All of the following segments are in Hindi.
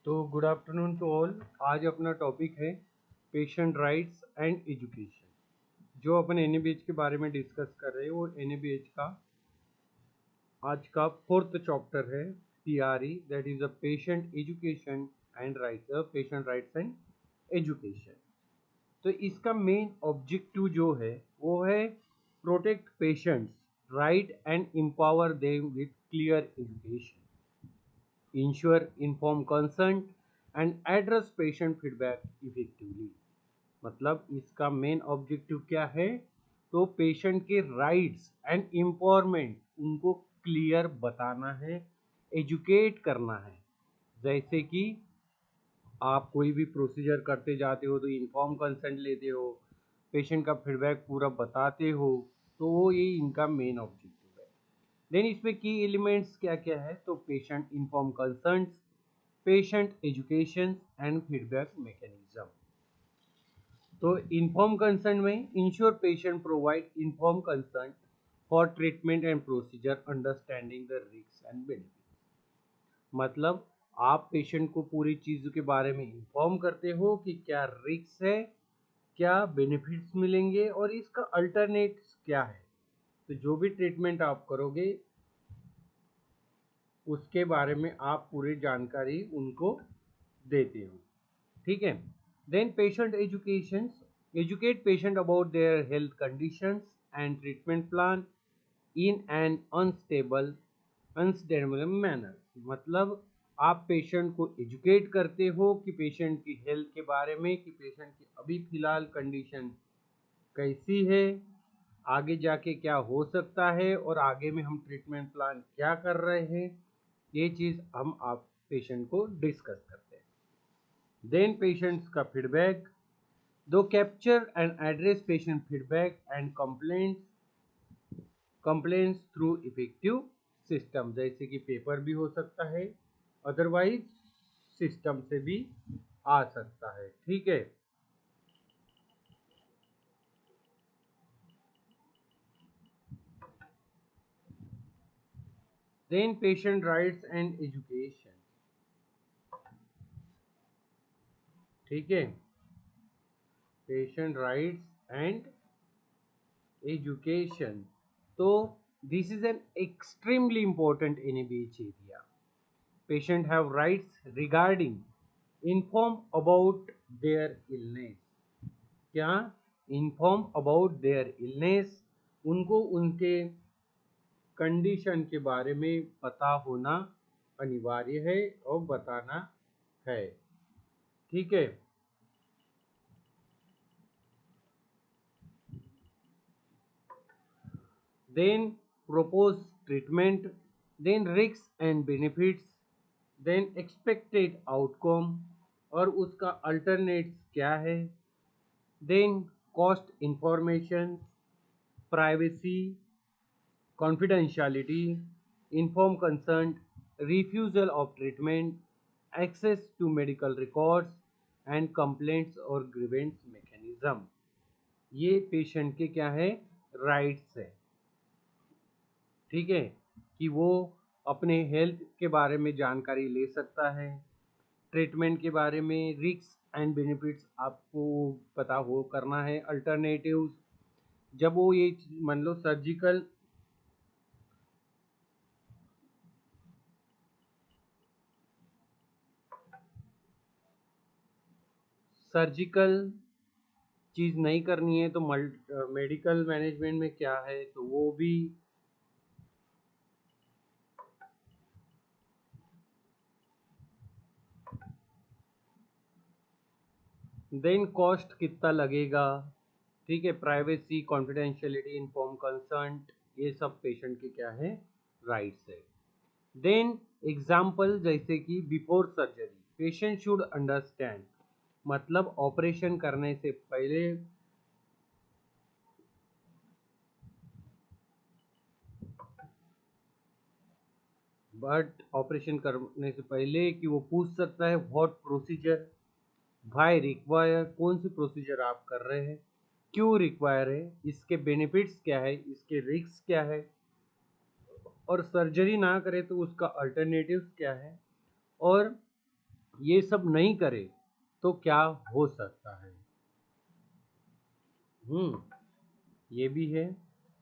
तो गुड आफ्टरनून टू ऑल। आज अपना टॉपिक है पेशेंट राइट्स एंड एजुकेशन। जो अपन एनएबीएच के बारे में डिस्कस कर रहे हैं वो एनएबीएच का आज का फोर्थ चैप्टर है, PRE, that is a patient education and rights, patient rights and education. तो इसका मेन ऑब्जेक्टिव जो है वो है protect patients right and empower them with clear education, ensure informed consent and address patient feedback effectively। मतलब इसका मेन ऑब्जेक्टिव क्या है, तो पेशेंट के राइट्स एंड एम्पावरमेंट उनको क्लियर बताना है, एजुकेट करना है। जैसे कि आप कोई भी प्रोसीजर करते जाते हो तो इन्फॉर्म कंसेंट लेते हो, पेशेंट का फीडबैक पूरा बताते हो, तो वो ये इनका मेन ऑब्जेक्टिव है। देन इसमें की एलिमेंट्स क्या क्या है, तो patient inform concerns, patient education and feedback mechanism. तो इन्फॉर्म कंसर्न में ensure patient provide inform concern for treatment and procedure understanding the risk and benefit. मतलब आप पेशेंट को पूरी चीज़ों के बारे में इन्फॉर्म करते हो कि क्या रिस्क है, क्या बेनिफिट्स मिलेंगे और इसका अल्टरनेट्स क्या है। तो जो भी ट्रीटमेंट आप करोगे उसके बारे में आप पूरी जानकारी उनको देते हो, ठीक है। Then patient education, educate patient about their health conditions and treatment plan in an unstable manner. मतलब आप पेशेंट को एजुकेट करते हो कि पेशेंट की हेल्थ के बारे में, कि पेशेंट की अभी फिलहाल कंडीशन कैसी है, आगे जाके क्या हो सकता है और आगे में हम ट्रीटमेंट प्लान क्या कर रहे हैं, ये चीज़ हम आप पेशेंट को डिस्कस करते हैं। देन पेशेंट्स का फीडबैक, दो capture and address patient feedback and complaints through effective system. जैसे कि पेपर भी हो सकता है, अदरवाइज सिस्टम से भी आ सकता है, ठीक है। Then patient rights and education, ठीक है। पेशेंट राइट्स एंड एजुकेशन, तो this is an extremely important NABH area. Patient have rights regarding inform about their illness। क्या? inform about their illness, उनको उनके कंडीशन के बारे में पता होना अनिवार्य है और बताना है, ठीक है। Then propose treatment, then risks and benefits, then expected outcome और उसका अल्टरनेट्स क्या है, then cost information, privacy, confidentiality, inform concern, refusal of treatment, access to medical records and complaints और ग्रीवेंस मैकेनिज्म। ये पेशेंट के क्या है, राइट्स है, ठीक है। कि वो अपने हेल्थ के बारे में जानकारी ले सकता है, ट्रीटमेंट के बारे में रिस्क एंड बेनिफिट्स आपको पता हो करना है, अल्टरनेटिव्स, जब वो ये मान लो सर्जिकल चीज़ नहीं करनी है तो मेडिकल मैनेजमेंट में क्या है, तो वो भी। देन कॉस्ट कितना लगेगा, ठीक है। प्राइवेसी, कॉन्फिडेंशियलिटी, इन्फॉर्म कंसर्ट, ये सब पेशेंट के क्या है, राइट्स है। देन एग्जाम्पल, जैसे कि before surgery patient should understand, मतलब ऑपरेशन करने से पहले, बट ऑपरेशन करने से पहले कि वो पूछ सकता है व्हाट प्रोसीजर भाई रिक्वायर, कौन सी प्रोसीजर आप कर रहे हैं, क्यों रिक्वायर है, इसके बेनिफिट्स क्या है, इसके रिस्क क्या है, और सर्जरी ना करे तो उसका अल्टरनेटिव्स क्या है, और ये सब नहीं करे तो क्या हो सकता है? ये भी है।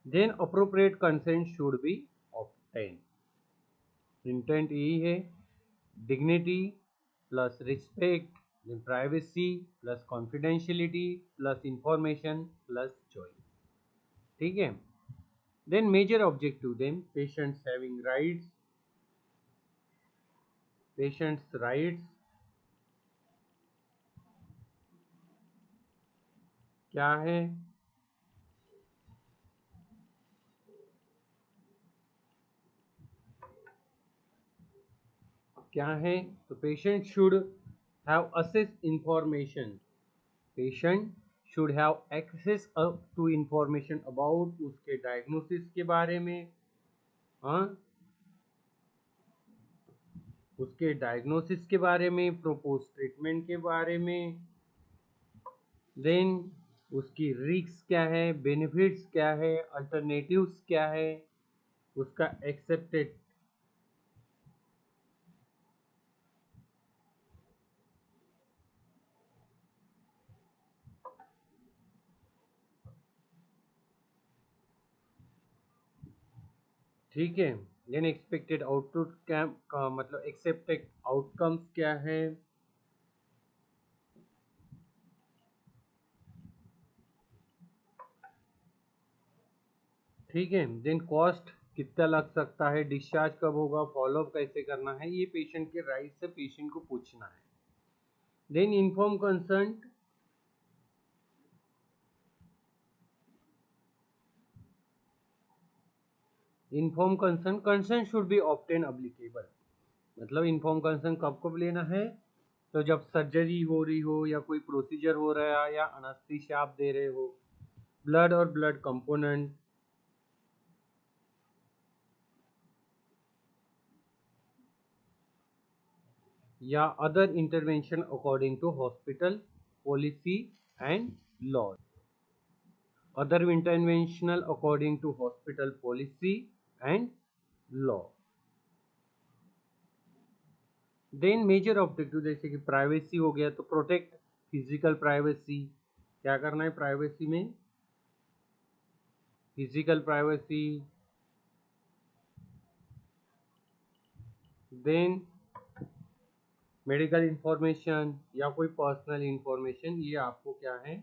Then appropriate consent should be obtain. Intent यही है, dignity plus respect, then privacy plus confidentiality plus information plus choice. ठीक है। Then major objective, then patients having rights, patients rights क्या है? क्या है? तो patient should have assess information, patient should have access to information about उसके डायग्नोसिस के बारे में, हाँ, उसके डायग्नोसिस के बारे में, प्रोपोज ट्रीटमेंट के बारे में, देन उसकी रिस्क क्या है, बेनिफिट्स क्या है, अल्टरनेटिव्स क्या है, उसका एक्सेप्टेड। ठीक है। देन एक्सपेक्टेड आउटपुट क्या का मतलब एक्सेप्टेड आउटकम्स क्या है? ठीक है। देन कॉस्ट कितना लग सकता है, डिस्चार्ज कब होगा, फॉलोअप कैसे करना है, ये पेशेंट के राइट से पेशेंट को पूछना है। Then inform concern, inform concern, concern should be obtain applicable. मतलब इन्फॉर्म कंसर्न कब कब लेना है? तो जब सर्जरी हो रही हो या कोई प्रोसीजर हो रहा है या अनेस्थीसिया आप दे रहे हो, ब्लड और ब्लड कंपोनेंट, या other intervention according to hospital policy and law, other interventional according to hospital policy and law. Then major objective, जैसे कि प्राइवेसी हो गया तो प्रोटेक्ट फिजिकल प्राइवेसी, क्या करना है प्राइवेसी में? Physical privacy. Then medical information या कोई पर्सनल इंफॉर्मेशन, ये आपको क्या है?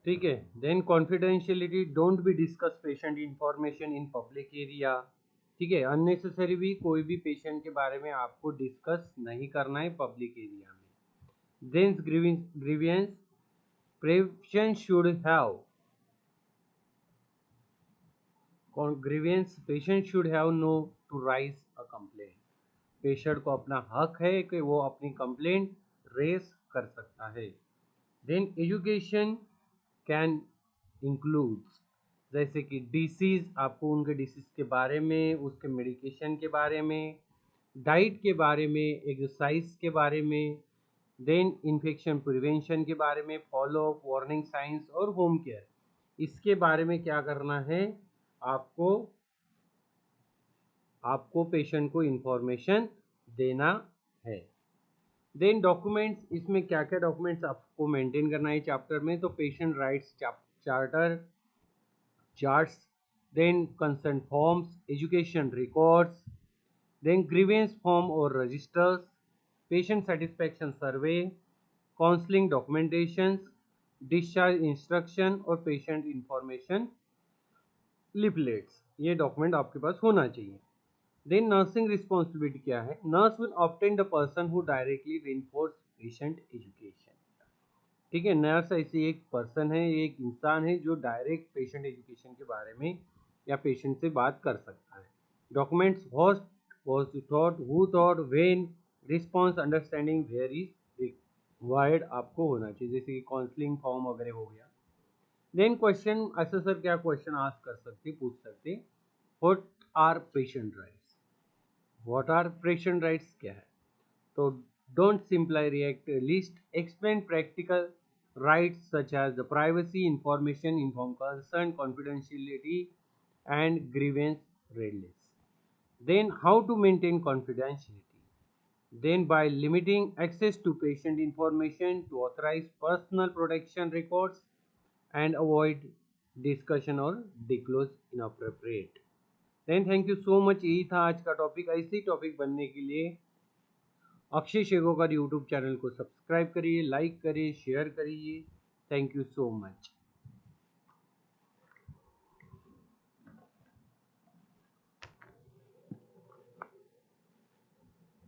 ठीक है। Then confidentiality, don't be discuss patient information in public area. ठीक है, अननेसेसरी भी कोई भी पेशेंट के बारे में आपको डिस्कस नहीं करना है पब्लिक एरिया में। Then grievance, patient should have grievance, patient should have know to raise a complaint. Patient को अपना हक है कि वो अपनी कंप्लेंट रेस कर सकता है। देन एजुकेशन कैन इंक्लूड्स, जैसे कि डिसीज, आपको उनके डिसीज के बारे में, उसके मेडिकेशन के बारे में, डाइट के बारे में, एक्सरसाइज के बारे में, देन इन्फेक्शन प्रिवेंशन के बारे में, फॉलो अप, वार्निंग साइंस और होम केयर, इसके बारे में क्या करना है आपको? आपको पेशेंट को इंफॉर्मेशन देना है। देन डॉक्यूमेंट्स, इसमें क्या क्या डॉक्यूमेंट्स आपको मेंटेन करना है चैप्टर में? तो patient rights charter, charts, then concern forms, education records, then grievance form और registers, patient satisfaction survey, counselling documentations, discharge instruction और पेशेंट इंफॉर्मेशन लिफलेट्स, ये डॉक्यूमेंट आपके पास होना चाहिए। देन नर्सिंग रिस्पॉन्सिबिलिटी क्या है? Nurse will obtain the person who directly reinforce patient education. ठीक है, नर्स ऐसी एक पर्सन है, एक इंसान है जो डायरेक्ट पेशेंट एजुकेशन के बारे में या पेशेंट से बात कर सकता है। Documents, what was thought, who thought, when, response, understanding, where is required आपको होना चाहिए, जैसे कि काउंसलिंग फॉर्म वगैरह हो गया। देन क्वेश्चन, असेसर क्या क्वेश्चन आस्क कर सकते, पूछ सकते, what are patient rights, what are patient rights क्या है? तो don't simply react, list, explain practical rights such as the privacy, information, informed consent, confidentiality, and grievance redress. Then how to maintain confidentiality? Then by limiting access to patient information to authorize personal protection records and avoid discussion or disclose inappropriate. Then thank you so much. यही था आज का टॉपिक। ऐसे ही टॉपिक बनने के लिए अक्षय शेगोकर यूट्यूब चैनल को सब्सक्राइब करिए, लाइक करिए, शेयर करिए। Thank you so much.